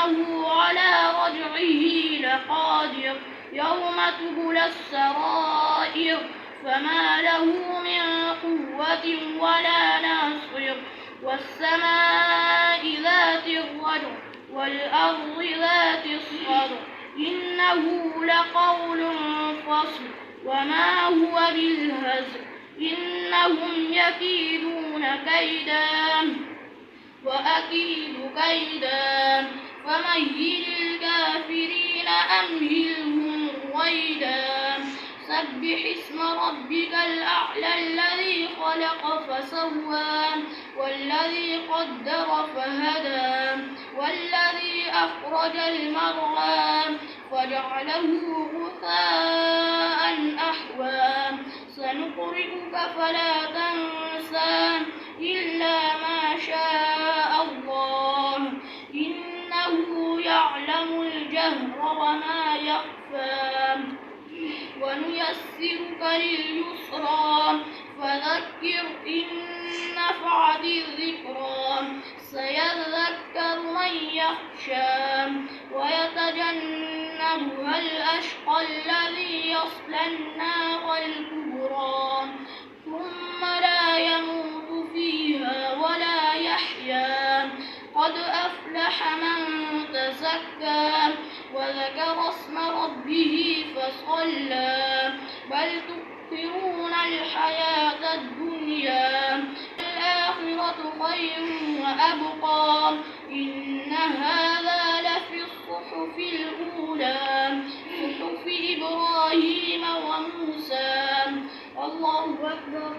إنه على رجعه لقادر يوم تبلى السرائر فما له من قوة ولا ناصر والسماء ذات الرجع والأرض ذات الصدع إنه لقول فصل وما هو بالهزل إنهم يكيدون كيدا وأكيد كيدا فمهل الكافرين أمهلهم رويدا سبح اسم ربك الأعلى الذي خلق فسوى والذي قدر فهدى والذي أخرج المرعى فجعله غثاء أحوى سنقرئك فلا تنسى إلا ما شاء الله إنه يعلم الجهر وما يخفى ونيسرك لليسرى فذكر إن نفعت الذكرى سيذكر من يخشى ويتجنبها الأشقى الذي يصلى النار الكبرى ثم لا يموت فيها ولا يحيا قد أفلح من تزكى وذكر اسم ربه فصلى بل تؤثرون الحياة الدنيا الآخرة خير وأبقى إن هذا لفي الصحف الأولى صحف إبراهيم وموسى الله أكبر.